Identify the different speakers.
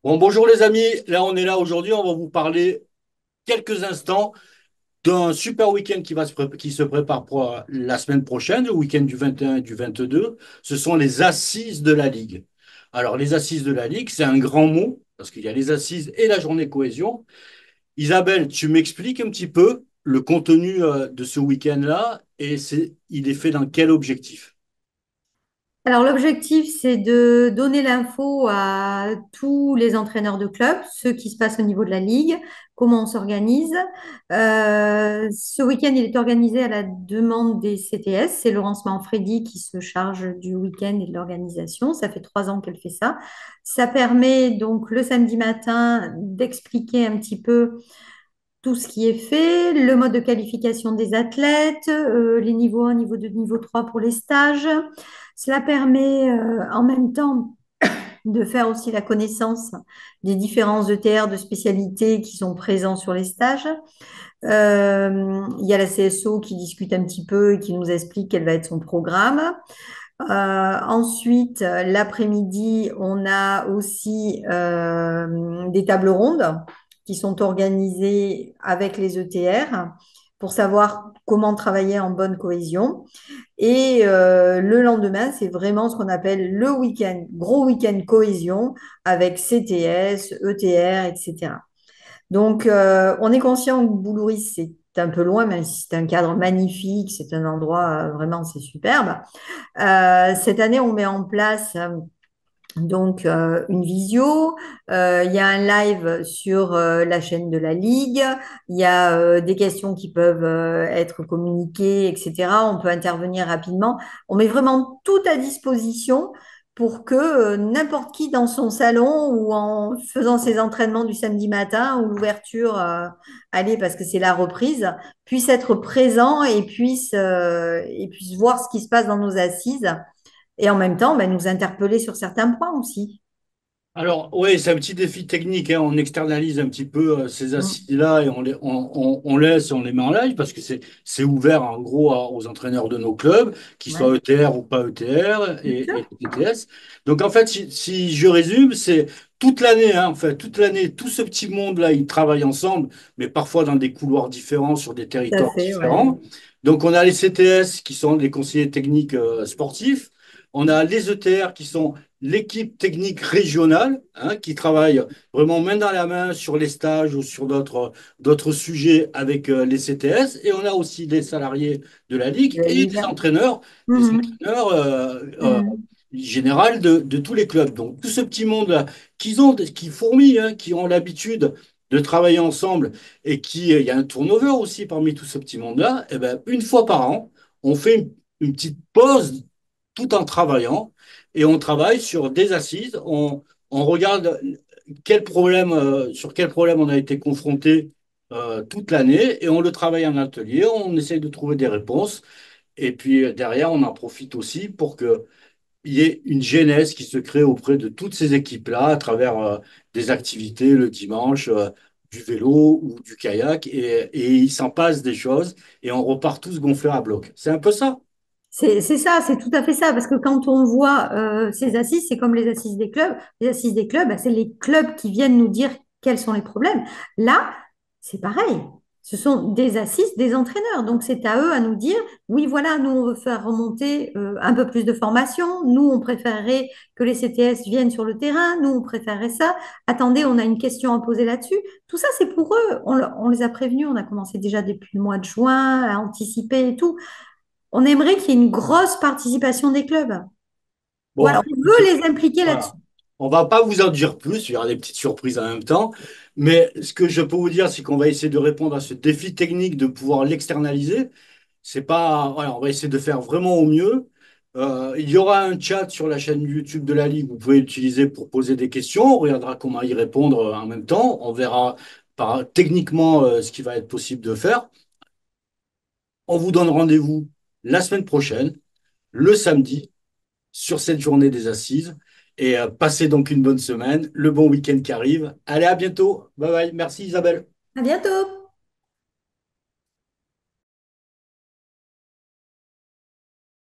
Speaker 1: Bon, bonjour les amis, là on est là aujourd'hui, on va vous parler quelques instants d'un super week-end qui se prépare pour la semaine prochaine, le week-end du 21 et du 22. Ce sont les assises de la Ligue. Alors les assises de la Ligue, c'est un grand mot, parce qu'il y a les assises et la journée cohésion. Isabelle, tu m'expliques un petit peu le contenu de ce week-end-là et il est fait dans quel objectif?
Speaker 2: Alors, l'objectif, c'est de donner l'info à tous les entraîneurs de club, ce qui se passe au niveau de la ligue, comment on s'organise. Ce week-end, il est organisé à la demande des CTS. C'est Laurence Manfredi qui se charge du week-end et de l'organisation. Ça fait 3 ans qu'elle fait ça. Ça permet donc le samedi matin d'expliquer un petit peu tout ce qui est fait, le mode de qualification des athlètes, les niveaux 1, niveau 2, niveau 3 pour les stages. Cela permet en même temps de faire aussi la connaissance des différents ETR de spécialité qui sont présents sur les stages. Il y a la CSO qui discute un petit peu et qui nous explique quel va être son programme. Ensuite, l'après-midi, on a aussi des tables rondes qui sont organisées avec les ETR pour savoir comment travailler en bonne cohésion. Et le lendemain, c'est vraiment ce qu'on appelle le week-end, gros week-end cohésion avec CTS, ETR, etc. Donc, on est conscient que Boulouris, c'est un peu loin, même si c'est un cadre magnifique, c'est un endroit, vraiment, c'est superbe. Cette année, on met en place donc une visio. Il y a un live sur la chaîne de la Ligue. Il y a des questions qui peuvent être communiquées, etc. On peut intervenir rapidement. On met vraiment tout à disposition pour que n'importe qui dans son salon ou en faisant ses entraînements du samedi matin ou l'ouverture, allez, parce que c'est la reprise, puisse être présent et puisse voir ce qui se passe dans nos assises et en même temps, ben, nous interpeller sur certains points aussi.
Speaker 1: Alors, oui, c'est un petit défi technique, hein. On externalise un petit peu ces
Speaker 2: Mm.
Speaker 1: assises-là et on laisse, on les met en live parce que c'est ouvert en gros aux entraîneurs de nos clubs, qu'ils soient
Speaker 2: Ouais,
Speaker 1: ETR ou pas ETR
Speaker 2: bien
Speaker 1: et
Speaker 2: sûr.
Speaker 1: TTS. Donc, en fait, si je résume, c'est toute l'année, hein, en fait, toute l'année, tout ce petit monde-là, ils travaillent ensemble, mais parfois dans des couloirs différents, sur des
Speaker 2: Tout à
Speaker 1: territoires
Speaker 2: fait, ouais.
Speaker 1: différents. Donc, on a les CTS qui sont les conseillers techniques sportifs. On a les ETR qui sont l'équipe technique régionale, hein, qui travaille vraiment main dans la main sur les stages ou sur d'autres sujets avec les CTS. Et on a aussi des salariés de la Ligue
Speaker 2: La
Speaker 1: et
Speaker 2: Ligue.
Speaker 1: des
Speaker 2: Mhm.
Speaker 1: entraîneurs
Speaker 2: Mhm.
Speaker 1: général de tous les clubs. Donc tout ce petit monde-là, qui fourmille, hein, qui ont l'habitude de travailler ensemble et il y a un turnover aussi parmi tout ce petit monde-là, et ben, une fois par an, on fait une petite pause tout en travaillant et on travaille sur des assises. On regarde sur quel problème on a été confronté toute l'année et on le travaille en atelier. On essaye de trouver des réponses. Et puis derrière, on en profite aussi pour qu'il y ait une genèse qui se crée auprès de toutes ces équipes-là à travers des activités le dimanche, du vélo ou du kayak. Et il s'en passe des choses et on repart tous gonflés à bloc. C'est un peu ça.
Speaker 2: C'est ça, c'est tout à fait ça, parce que quand on voit ces assises, c'est comme les assises des clubs. Les assises des clubs, bah, c'est les clubs qui viennent nous dire quels sont les problèmes. Là, c'est pareil. Ce sont des assises des entraîneurs. Donc, c'est à eux à nous dire, oui, voilà, nous, on veut faire remonter un peu plus de formation. Nous, on préférerait que les CTS viennent sur le terrain. Nous, on préférerait ça. Attendez, on a une question à poser là-dessus. Tout ça, c'est pour eux. On les a prévenus. On a commencé déjà depuis le mois de juin à anticiper et tout. On aimerait qu'il y ait une grosse participation des clubs.
Speaker 1: Bon,
Speaker 2: Voilà, on
Speaker 1: écoutez,
Speaker 2: veut les impliquer là-dessus.
Speaker 1: voilà. On va pas vous en dire plus, il y aura des petites surprises en même temps. Mais ce que je peux vous dire, c'est qu'on va essayer de répondre à ce défi technique de pouvoir l'externaliser. C'est pas, voilà, on va essayer de faire vraiment au mieux. Il y aura un chat sur la chaîne YouTube de la Ligue. Vous pouvez l'utiliser pour poser des questions. On regardera comment y répondre en même temps. On verra techniquement ce qui va être possible de faire. On vous donne rendez-vous la semaine prochaine, le samedi, sur cette journée des assises. Et passez donc une bonne semaine, le bon week-end qui arrive. Allez, à bientôt. Bye bye. Merci Isabelle.
Speaker 2: À bientôt!